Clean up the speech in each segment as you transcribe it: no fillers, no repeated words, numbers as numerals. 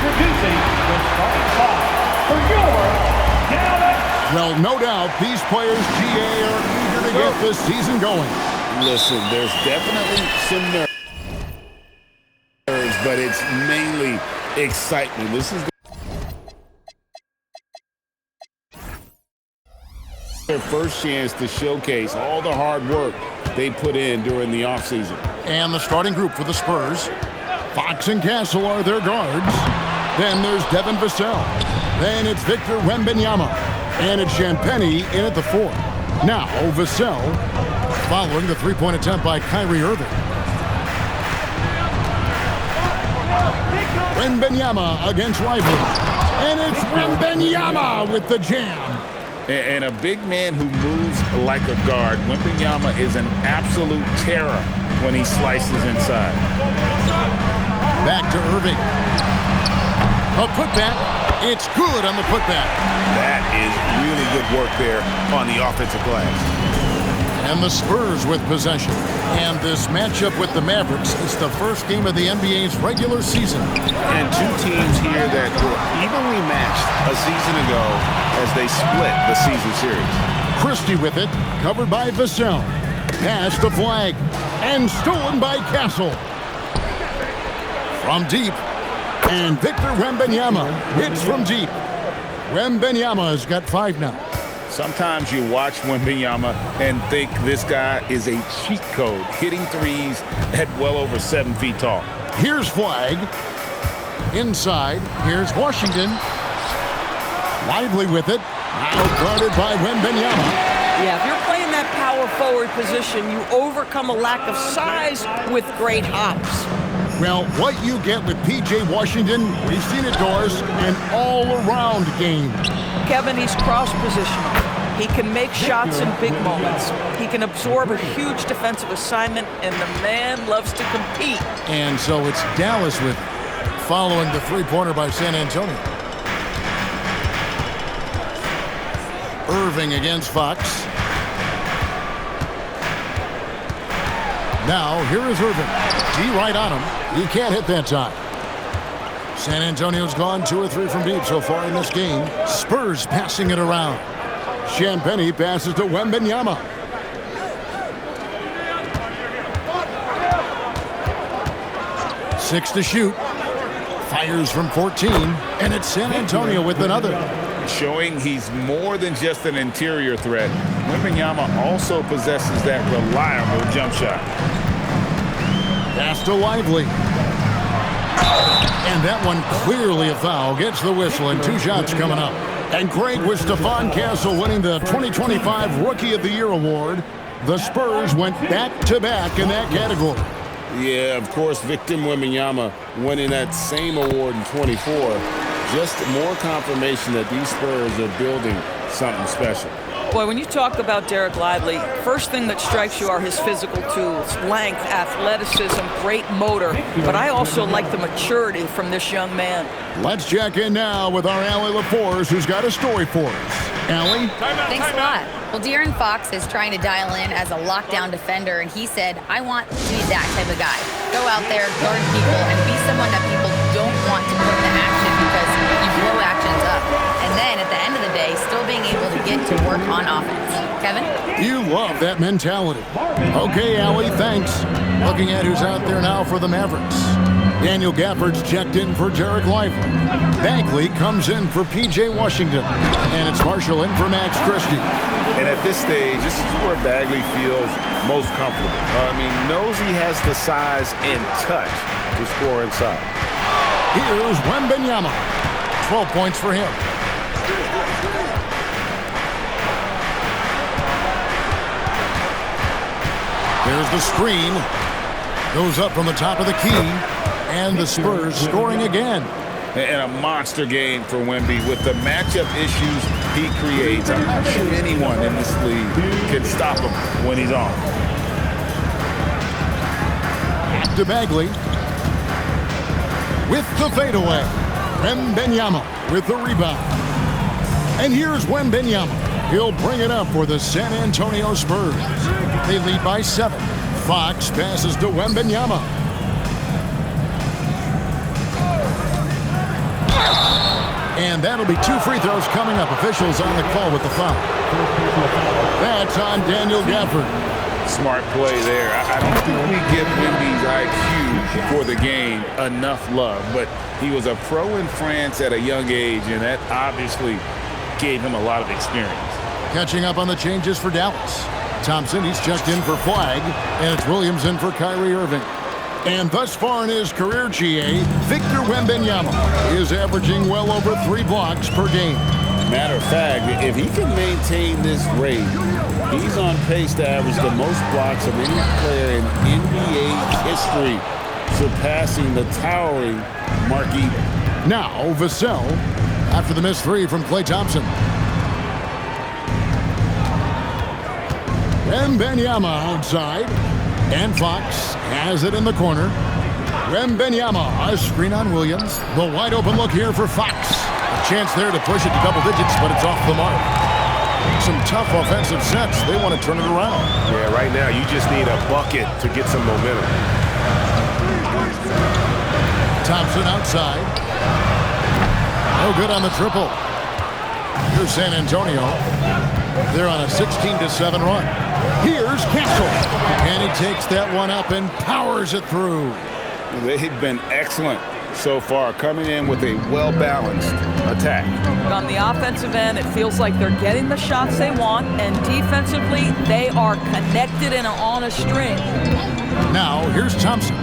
Introducing the starting five for your Dallas. Well, no doubt these players, GA, are eager to get this season going. Listen, there's definitely some nerves, but it's mainly excitement. This is their first chance to showcase all the hard work they put in during the offseason. And the starting group for the Spurs, Fox and Castle are their guards. Then there's Devin Vassell. Then it's Victor Wembanyama. And it's Champagnie in at the 4. Now, Vassell following the three-point attempt by Kyrie Irving. Wembanyama against Lively. And it's Wembanyama with the jam. And a big man who moves like a guard. Wembanyama is an absolute terror when he slices inside. Back to Irving. A putback. It's good on the putback. That is really good work there on the offensive glass. And the Spurs with possession. And this matchup with the Mavericks is the first game of the NBA's regular season. And two teams here that were evenly matched a season ago as they split the season series. Christie with it, covered by Vassell. Pass the flag. And stolen by Castle. From deep. And Victor Wembanyama hits from deep. Wembanyama's got 5 now. Sometimes you watch Wembanyama and think this guy is a cheat code, hitting threes at well over 7 feet tall. Here's Flag. Inside, here's Washington. Lively with it. Now guarded by Wembanyama. Yeah, if you're playing that power forward position, you overcome a lack of size with great hops. Well, what you get with P.J. Washington, we've seen it, Doris, an all-around game. Kevin, he's cross-positional. He can make shots in big moments. He can absorb a huge defensive assignment, and the man loves to compete. And so it's Dallas with it, following the three-pointer by San Antonio. Irving against Fox. Now, here is Irving. He right on him. He can't hit that time. San Antonio's gone 2 or 3 from deep so far in this game. Spurs passing it around. Champagnie passes to Wembanyama. Six to shoot. Fires from 14. And it's San Antonio with another. Showing he's more than just an interior threat. Wembanyama also possesses that reliable jump shot. Pass to Lively. And that one clearly a foul. Gets the whistle and 2 shots coming up. And Craig, with Stephon Castle winning the 2025 Rookie of the Year award, the Spurs went back-to-back in that category. Yeah, of course, Victor Wembanyama winning that same award in 24. Just more confirmation that these Spurs are building something special. Boy, when you talk about Derek Lively, first thing that strikes you are his physical tools, length, athleticism, great motor. But I also like the maturity from this young man. Let's check in now with our Allie LaForce, who's got a story for us. Allie? Thanks a lot. Well, De'Aaron Fox is trying to dial in as a lockdown defender, and he said, I want to be that type of guy. Go out there, guard people, and be someone that people don't want to put into action because you blow actions up. And then at the end of the day, still being able to get to work on offense. Kevin? You love that mentality. Okay, Allie, thanks. Looking at who's out there now for the Mavericks. Daniel Gafford's checked in for Derek Lively. Bagley comes in for P.J. Washington. And it's Marshall in for Max Christie. And at this stage, this is where Bagley feels most comfortable. Knows he has the size and touch to score inside. Here's Wembanyama. 12 points for him. Here's the screen. Goes up from the top of the key. And the Spurs scoring again. And a monster game for Wemby with the matchup issues he creates. I'm not sure anyone in this league can stop him when he's on. Back to Bagley. With the fadeaway. Wembanyama with the rebound. And here's Wembanyama. He'll bring it up for the San Antonio Spurs. They lead by 7. Fox passes to Wembanyama. And that'll be 2 free throws coming up. Officials on the call with the foul. That's on Daniel Gafford. Smart play there. I don't think we give Wemby's IQ for the game enough love, but he was a pro in France at a young age, and that obviously gave him a lot of experience. Catching up on the changes for Dallas. Thompson, he's checked in for Flag, and it's Williams in for Kyrie Irving. And thus far in his career, GA, Victor Wembanyama is averaging well over 3 blocks per game. Matter of fact, if he can maintain this rate, he's on pace to average the most blocks of any player in NBA history, surpassing the towering Mark Eaton. Now, Vassell, after the missed 3 from Klay Thompson. Wembanyama outside, and Fox has it in the corner. Wembanyama, a screen on Williams. The wide open look here for Fox. A chance there to push it to double digits, but it's off the mark. Some tough offensive sets. They want to turn it around. Yeah, right now you just need a bucket to get some momentum. Thompson outside. No good on the triple. Here's San Antonio. They're on a 16-7 run. Here's Castle. And he takes that one up and powers it through. They've been excellent so far, coming in with a well-balanced attack. On the offensive end, it feels like they're getting the shots they want, and defensively, they are connected and on a string. Now, here's Thompson.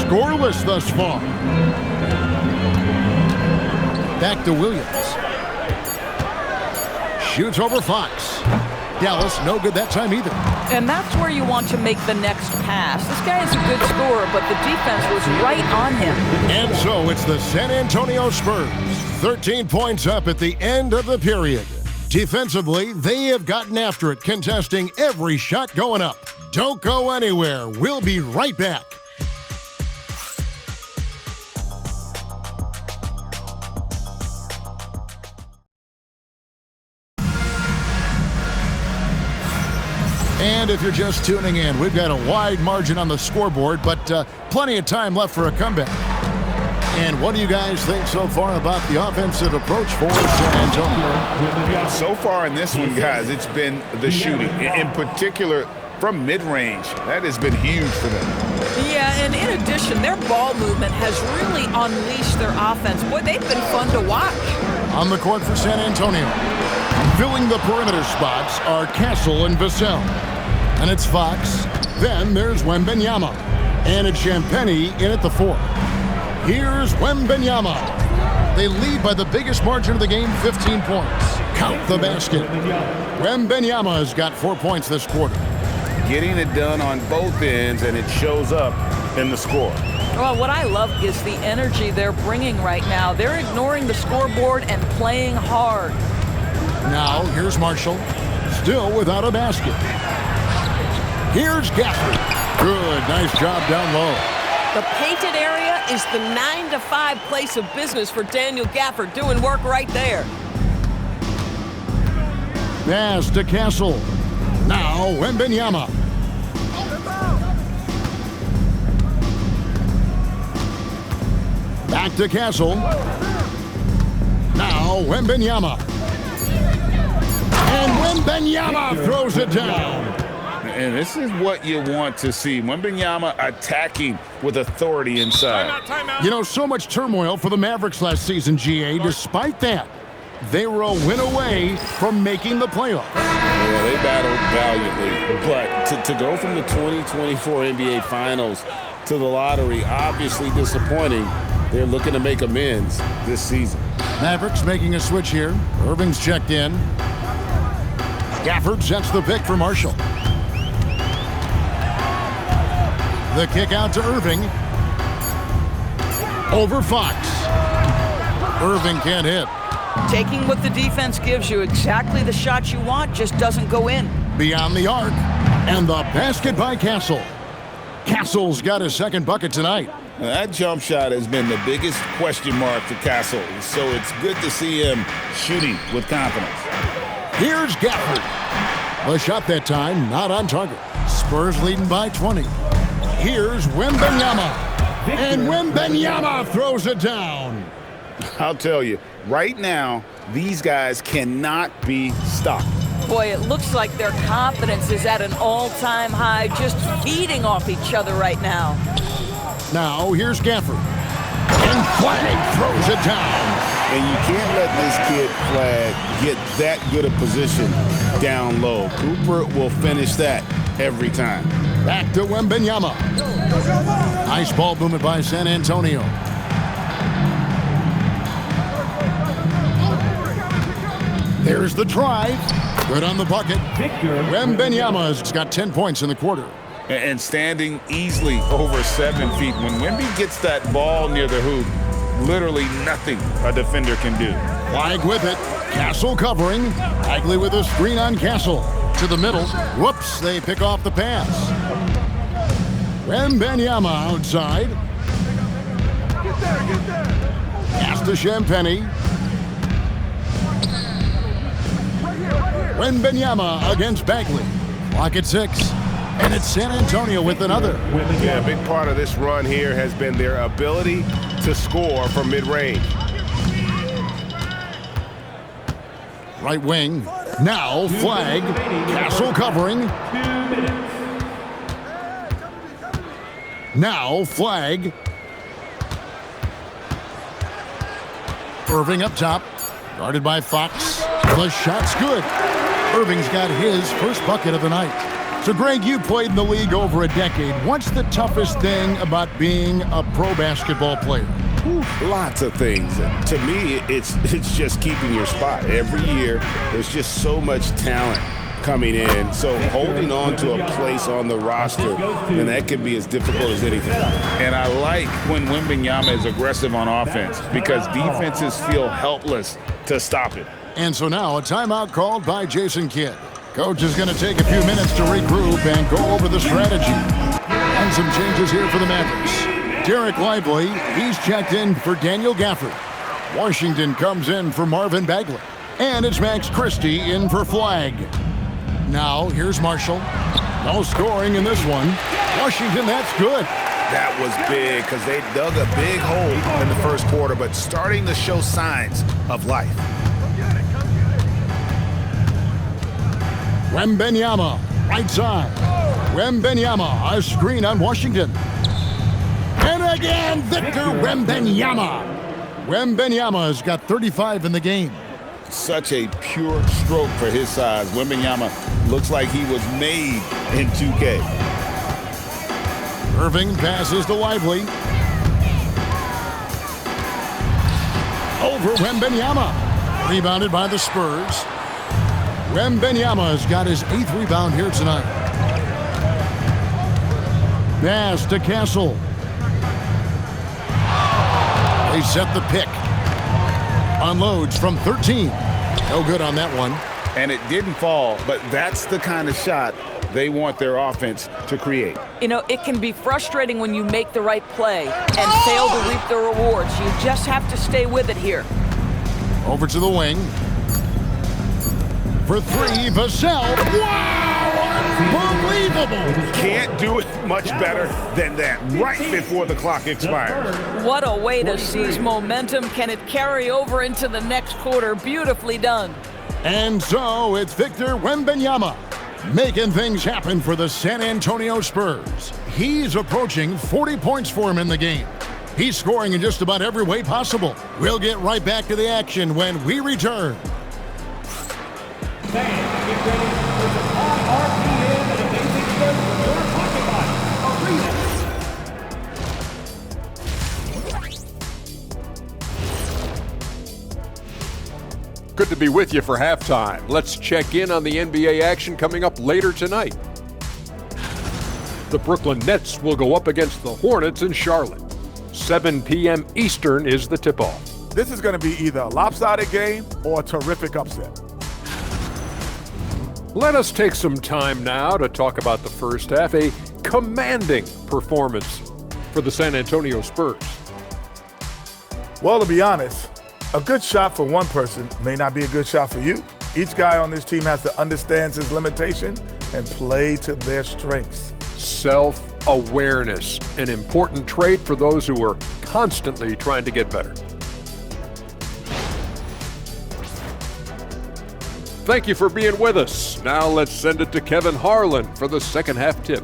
Scoreless thus far. Back to Williams. Shoots over Fox. Dallas, no good that time either. And that's where you want to make the next pass. This guy is a good scorer, but the defense was right on him. And so it's the San Antonio Spurs. 13 points up at the end of the period. Defensively, they have gotten after it, contesting every shot going up. Don't go anywhere. We'll be right back. And if you're just tuning in, we've got a wide margin on the scoreboard, but plenty of time left for a comeback. And what do you guys think so far about the offensive approach for San Antonio? So far in this one, guys, it's been the shooting, in particular from mid-range. That has been huge for them. Yeah, and in addition, their ball movement has really unleashed their offense. Boy, they've been fun to watch. On the court for San Antonio, filling the perimeter spots are Castle and Vassell. And it's Fox. Then there's Wembanyama. And it's Champagnie in at the 4. Here's Wembanyama. They lead by the biggest margin of the game, 15 points. Count the basket. Wembanyama has got 4 points this quarter. Getting it done on both ends, and it shows up in the score. Well, what I love is the energy they're bringing right now. They're ignoring the scoreboard and playing hard. Now, here's Marshall. Still without a basket. Here's Gafford. Good, nice job down low. The painted area is the 9-to-5 place of business for Daniel Gafford, doing work right there. Pass to Castle. Now Wembanyama. Back to Castle. Now Wembanyama. And Wembanyama throws it down. And this is what you want to see. Wembanyama attacking with authority inside. You know, so much turmoil for the Mavericks last season, GA. Despite that, they were a win away from making the playoffs. Yeah, they battled valiantly. But to go from the 2024 NBA Finals to the lottery, obviously disappointing. They're looking to make amends this season. Mavericks making a switch here. Irving's checked in. Gafford sets the pick for Marshall. The kick out to Irving. Over Fox. Irving can't hit. Taking what the defense gives you, exactly the shot you want, just doesn't go in. Beyond the arc. And the basket by Castle. Castle's got his second bucket tonight. Now, that jump shot has been the biggest question mark for Castle, so it's good to see him shooting with confidence. Here's Gafford. The shot that time not on target. Spurs leading by 20. Here's Wembanyama. And Wembanyama throws it down. I'll tell you, Right now, these guys cannot be stopped. Boy, it looks like their confidence is at an all-time high, just feeding off each other right now. Now, here's Gafford. And Flag throws it down. And you can't let this kid Flag get that good a position down low. Cooper will finish that every time. Back to Wembanyama. Nice ball movement by San Antonio. There's the drive. Good on the bucket. Wembanyama's got 10 points in the quarter. And standing easily over 7 feet. When Wemby gets that ball near the hoop, literally nothing a defender can do. Flag with it. Castle covering. Bagley with a screen on Castle. To the middle. Whoops, they pick off the pass. Wembanyama outside. Pass to Champagnie. Wembanyama against Bagley. Clock at 6. And it's San Antonio with another. Yeah, a big part of this run here has been their ability to score from mid-range. Right wing. Now Flag. Castle covering. Now Flag. Irving up top. Guarded by Fox. The shot's good. Irving's got his first bucket of the night. So, Greg, you played in the league over a decade. What's the toughest thing about being a pro basketball player? Lots of things. To me, it's just keeping your spot. Every year, there's just so much talent coming in. So holding on to a place on the roster, and that can be as difficult as anything. And I like when Wembanyama is aggressive on offense because defenses feel helpless to stop it. And so now a timeout called by Jason Kidd. Coach is going to take a few minutes to regroup and go over the strategy. And some changes here for the Mavericks. Derek Lively, he's checked in for Daniel Gafford. Washington comes in for Marvin Bagley. And it's Max Christie in for Flag. Now, here's Marshall. No scoring in this one. Washington, that's good. That was big because they dug a big hole in the first quarter, but starting to show signs of life. Wembanyama, right side. Wembanyama, a screen on Washington. And again, Victor Wembanyama. Wembanyama's got 35 in the game. Such a pure stroke for his size. Wembanyama looks like he was made in 2K. Irving passes to Lively. Over Wembanyama. Rebounded by the Spurs. Wembanyama's got his 8th rebound here tonight. Pass to Castle. They set the pick. Unloads from 13. No good on that one. And it didn't fall, but that's the kind of shot they want their offense to create. You know, it can be frustrating when you make the right play and fail to reap the rewards. You just have to stay with it here. Over to the wing. For 3, Vassell. Wow! Unbelievable! Can't do it much better than that right before the clock expires. What a way to seize momentum. Can it carry over into the next quarter? Beautifully done. And so it's Victor Wembanyama making things happen for the San Antonio Spurs. He's approaching 40 points for him in the game. He's scoring in just about every way possible. We'll get right back to the action when we return. Fans, get ready for the RPM and Amazing Show you're talking about. Good to be with you for halftime. Let's check in on the NBA action coming up later tonight. The Brooklyn Nets will go up against the Hornets in Charlotte. 7 p.m. Eastern is the tip-off. This is going to be either a lopsided game or a terrific upset. Let us take some time now to talk about the first half, a commanding performance for the San Antonio Spurs. Well, to be honest, a good shot for one person may not be a good shot for you. Each guy on this team has to understand his limitation and play to their strengths. Self-awareness, an important trait for those who are constantly trying to get better. Thank you for being with us. Now let's send it to Kevin Harlan for the second half tip.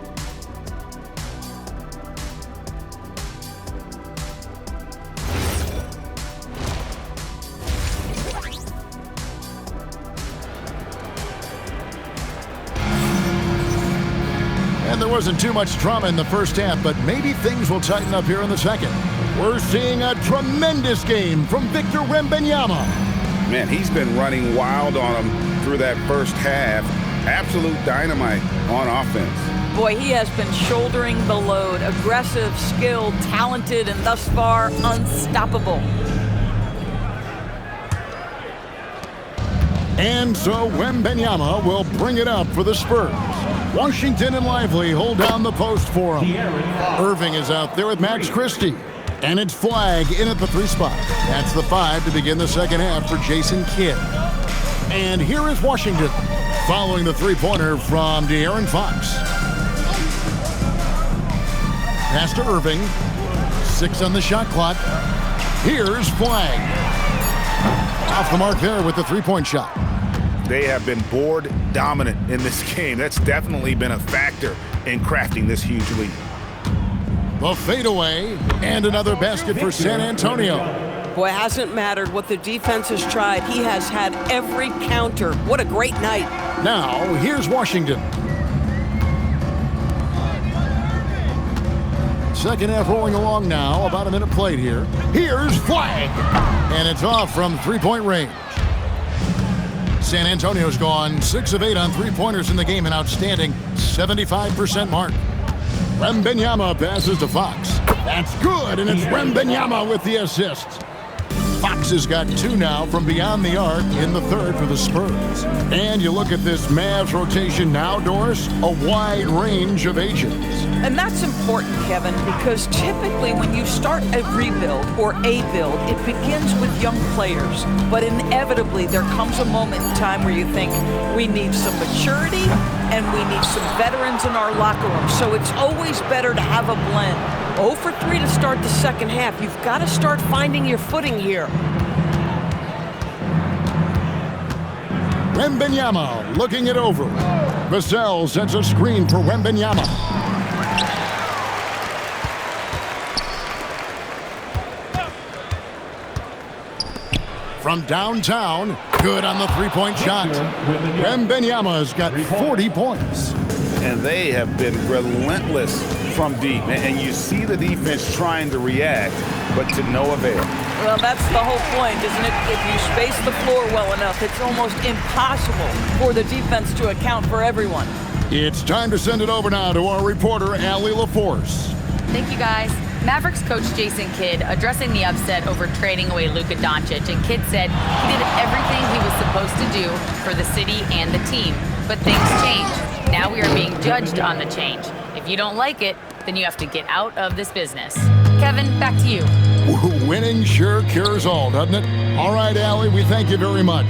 And there wasn't too much drama in the first half, but maybe things will tighten up here in the second. We're seeing a tremendous game from Victor Wembanyama. Man, he's been running wild on him through that first half. Absolute dynamite on offense. Boy, he has been shouldering the load. Aggressive, skilled, talented, and thus far unstoppable. And so Wembanyama will bring it up for the Spurs. Washington and Lively hold down the post for him. Irving is out there with Max Christie. And it's Flag in at the 3 spot. That's the 5 to begin the second half for Jason Kidd. And here is Washington following the 3-pointer from De'Aaron Fox. Pass to Irving. 6 on the shot clock. Here's Flag. Off the mark there with the 3-point shot. They have been board dominant in this game. That's definitely been a factor in crafting this huge lead. The fadeaway, and another basket for San Antonio. Boy, it hasn't mattered what the defense has tried. He has had every counter. What a great night. Now, here's Washington. Second half rolling along now, about a minute played here. Here's Flag, and it's off from 3-point range. San Antonio's gone 6 of 8 on 3-pointers in the game, an outstanding 75% mark. Wembanyama passes to Fox. That's good, and it's Wembanyama with the assist. Fox has got 2 now from beyond the arc in the third for the Spurs. And you look at this Mavs rotation now, Doris, a wide range of ages. And that's important, Kevin, because typically when you start a rebuild or a build, it begins with young players. But inevitably, there comes a moment in time where you think, we need some maturity and we need some veterans in our locker room. So it's always better to have a blend. 0 for 3 to start the second half. You've got to start finding your footing here. Wembanyama looking it over. Vassell sets a screen for Wembanyama. From downtown, good on the 3-point shot. Wembanyama's got 40 points. And they have been relentless from deep. And you see the defense trying to react, but to no avail. Well, that's the whole point, isn't it? If you space the floor well enough, it's almost impossible for the defense to account for everyone. It's time to send it over now to our reporter, Allie LaForce. Thank you, guys. Mavericks coach Jason Kidd addressing the upset over trading away Luka Doncic, and Kidd said he did everything he was supposed to do for the city and the team. But things change. Now we are being judged on the change. If you don't like it, then you have to get out of this business. Kevin, back to you. Winning sure cures all, doesn't it? All right, Allie, we thank you very much.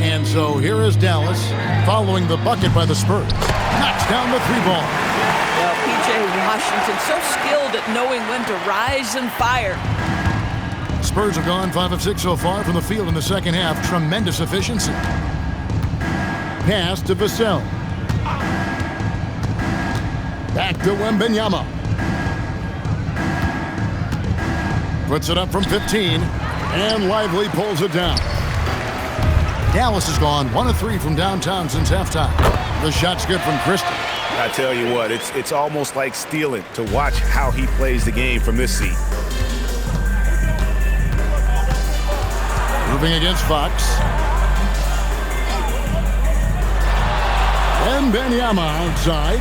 And so here is Dallas following the bucket by the Spurs. Knocks down the 3-ball. Well, P.J. Washington, so skilled at knowing when to rise and fire. Spurs have gone 5 of 6 so far from the field in the second half. Tremendous efficiency. Pass to Vassell. Back to Wembanyama. Puts it up from 15, and Lively pulls it down. Dallas has gone 1 of 3 from downtown since halftime. The shot's good from Christie. I tell you what, it's almost like stealing to watch how he plays the game from this seat. Moving against Fox. Wembanyama outside.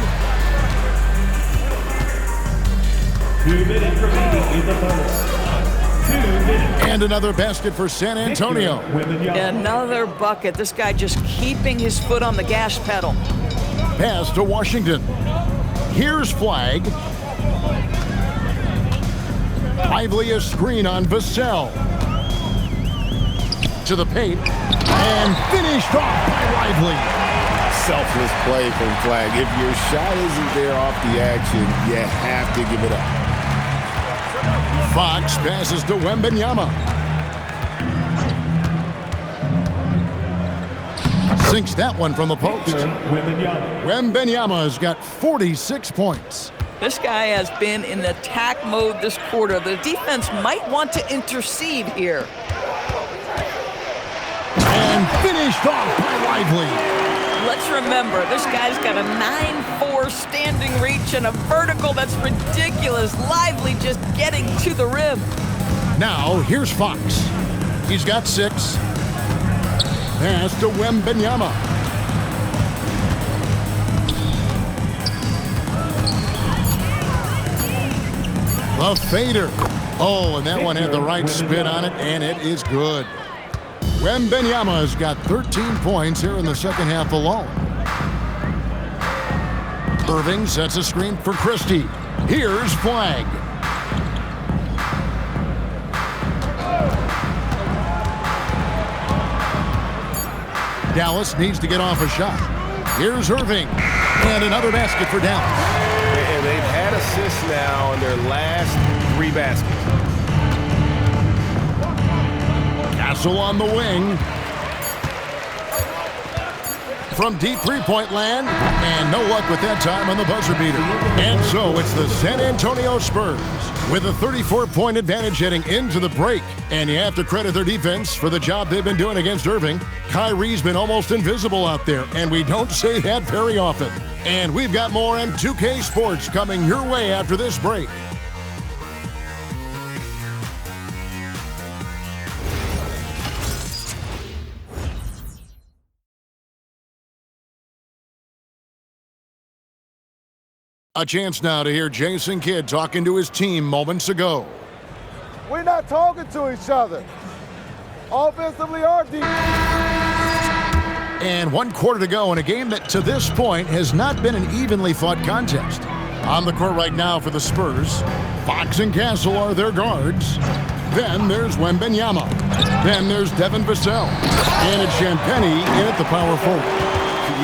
2 minutes remaining in the first. 2 minutes. And another basket for San Antonio. Another bucket. This guy just keeping his foot on the gas pedal. Pass to Washington. Here's Flag. Lively a screen on Vassell. To the paint. And finished off by Lively. Selfless play from Flag. If your shot isn't there off the action, you have to give it up. Fox passes to Wembanyama. Sinks that one from the post. Wembanyama's got 46 points. This guy has been in attack mode this quarter. The defense might want to intercede here. And finished off by Lively. Let's remember, this guy's got a 9'4" standing reach and a vertical that's ridiculous. Lively just getting to the rim. Now, here's Fox. He's got 6. Pass to Wembanyama. The fader. Oh, and that one had the right spin on it, and it is good. Wembanyama's got 13 points here in the second half alone. Irving sets a screen for Christie. Here's Flagg. Dallas needs to get off a shot. Here's Irving. And another basket for Dallas. And they've had assists now in their last 3 baskets. Castle on the wing. From deep three-point land. And no luck with that time on the buzzer beater. And so it's the San Antonio Spurs with a 34-point advantage heading into the break. And you have to credit their defense for the job they've been doing against Irving. Kyrie's been almost invisible out there, and we don't say that very often. And we've got more M2K Sports coming your way after this break. A chance now to hear Jason Kidd talking to his team moments ago. We're not talking to each other. Offensively or defensively. And 1 quarter to go in a game that to this point has not been an evenly fought contest. On the court right now for the Spurs, Fox and Castle are their guards. Then there's Wembanyama. Then there's Devin Vassell. And it's Champagnie in at the power forward.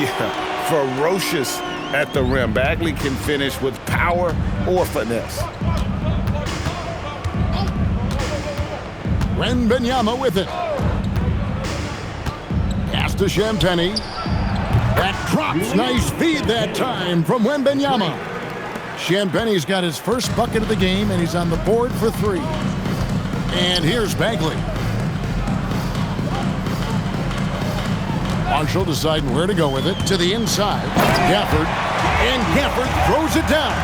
Yeah, ferocious at the rim. Bagley can finish with power or finesse. Wembanyama with it. Pass to Champagnie. That drops. Nice feed that time from Wembanyama. Champagnie's got his first bucket of the game, and he's on the board for 3. And here's Bagley. Marshall deciding where to go with it. To the inside. Gafford. And Gafford throws it down.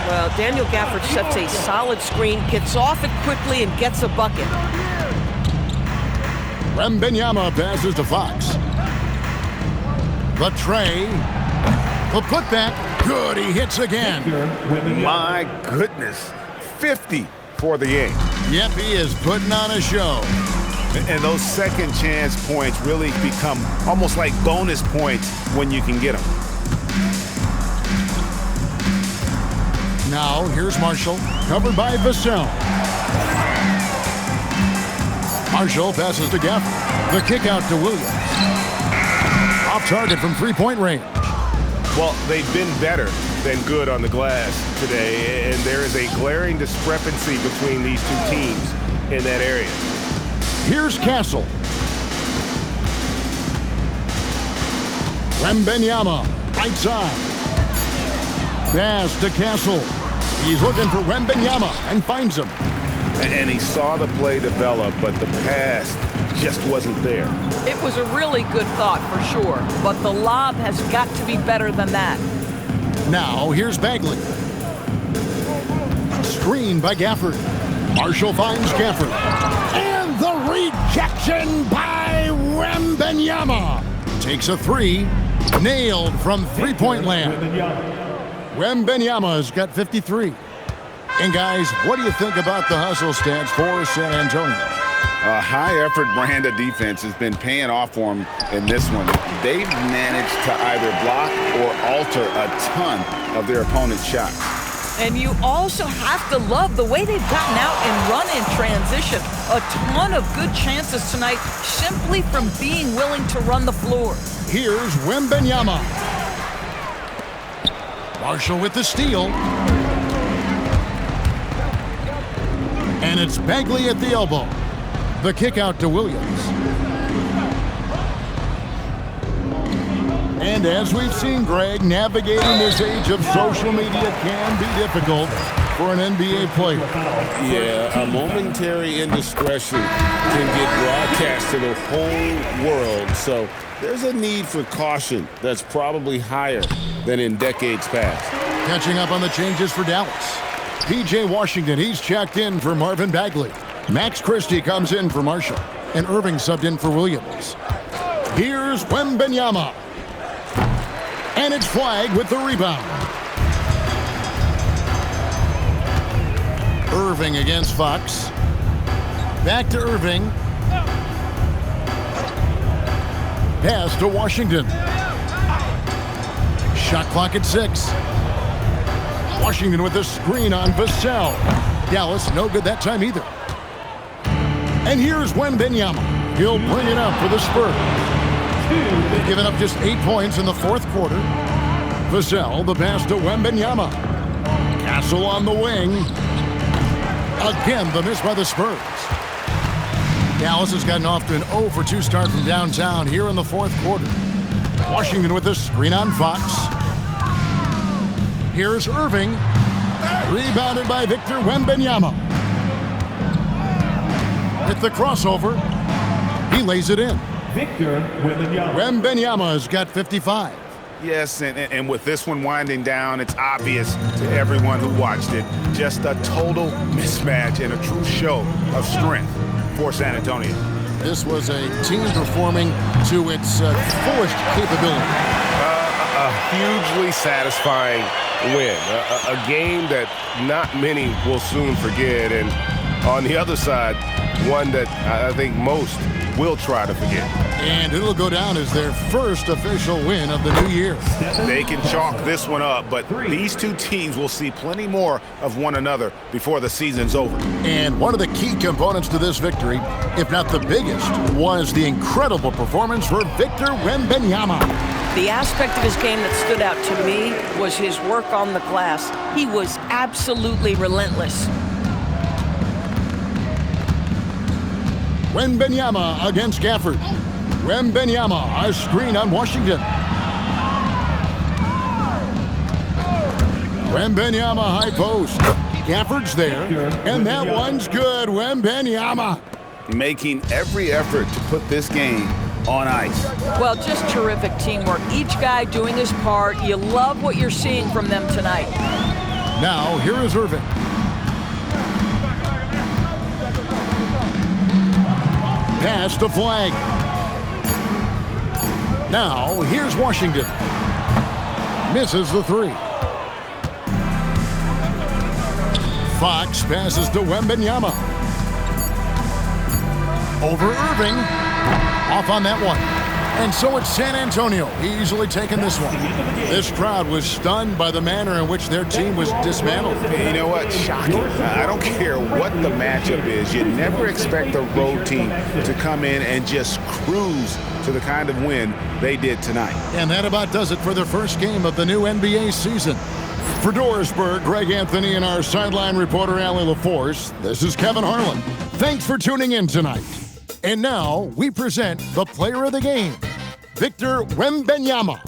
Well, Daniel Gafford sets a solid screen, gets off it quickly, and gets a bucket. Wembanyama passes to Fox. The tray. The putback. Good, he hits again. My goodness. 50 for the game. Yep, he is putting on a show. And those second chance points really become almost like bonus points when you can get them. Now, here's Marshall, covered by Vassell. Marshall passes to Gafford. The kick out to Williams. Off target from three-point range. Well, they've been better than good on the glass today, and there is a glaring discrepancy between these two teams in that area. Here's Castle. Wembanyama, right side. Pass to Castle. He's looking for Wembanyama and finds him. And he saw the play develop, but the pass just wasn't there. It was a really good thought for sure, but the lob has got to be better than that. Now, here's Bagley. Screen by Gafford. Marshall finds Gafford. And the rejection by Wembanyama. Takes a 3. Nailed from three-point land. Wembanyama's got 53. And guys, what do you think about the hustle stats for San Antonio? A high-effort brand of defense has been paying off for them in this one. They've managed to either block or alter a ton of their opponent's shots. And you also have to love the way they've gotten out and run in transition. A ton of good chances tonight simply from being willing to run the floor. Here's Wembanyama. Marshall with the steal. And it's Bagley at the elbow. The kick out to Williams. And as we've seen, Greg, navigating this age of social media can be difficult for an NBA player. Yeah, a momentary indiscretion can get broadcast to the whole world. So there's a need for caution that's probably higher than in decades past. Catching up on the changes for Dallas. P.J. Washington, he's checked in for Marvin Bagley. Max Christie comes in for Marshall. And Irving subbed in for Williams. Here's Wembanyama. And it's Flagg with the rebound. Irving against Fox. Back to Irving. Pass to Washington. Shot clock at 6. Washington with the screen on Vassell. Dallas no good that time either. And here's Wembanyama. He'll bring it up for the Spurs. They've given up just 8 points in the fourth quarter. Vassell, the pass to Wembanyama. Castle on the wing. Again, the miss by the Spurs. Dallas has gotten off to an 0-for-2 start from downtown here in the fourth quarter. Washington with the screen on Fox. Here's Irving. Rebounded by Victor Wembanyama. With the crossover, he lays it in. Victor Wembanyama. Wembanyama has got 55. Yes, and with this one winding down, it's obvious to everyone who watched it. Just a total mismatch and a true show of strength for San Antonio. This was a team performing to its fullest capability. A hugely satisfying win. A game that not many will soon forget. And on the other side, one that I think most will try to forget. And it'll go down as their first official win of the new year. They can chalk this one up, but these two teams will see plenty more of one another before the season's over. And one of the key components to this victory, if not the biggest, was the incredible performance for Victor Wembanyama. The aspect of his game that stood out to me was his work on the glass. He was absolutely relentless. Wembanyama against Gafford. Wembanyama, a screen on Washington. Wembanyama high post. Gafford's there, and that one's good. Wembanyama. Making every effort to put this game on ice. Well, just terrific teamwork. Each guy doing his part. You love what you're seeing from them tonight. Now, here is Irving. Pass to Flagg. Now, here's Washington. Misses the 3. Fox passes to Wembanyama. Over Irving. Off on that one. And so it's San Antonio easily taking this one. This crowd was stunned by the manner in which their team was dismantled. You know what? Shocking. I don't care what the matchup is. You never expect a road team to come in and just cruise to the kind of win they did tonight. And that about does it for the first game of the new NBA season. For Dorisburg, Greg Anthony and our sideline reporter, Allie LaForce, this is Kevin Harlan. Thanks for tuning in tonight. And now we present the player of the game, Victor Wembanyama.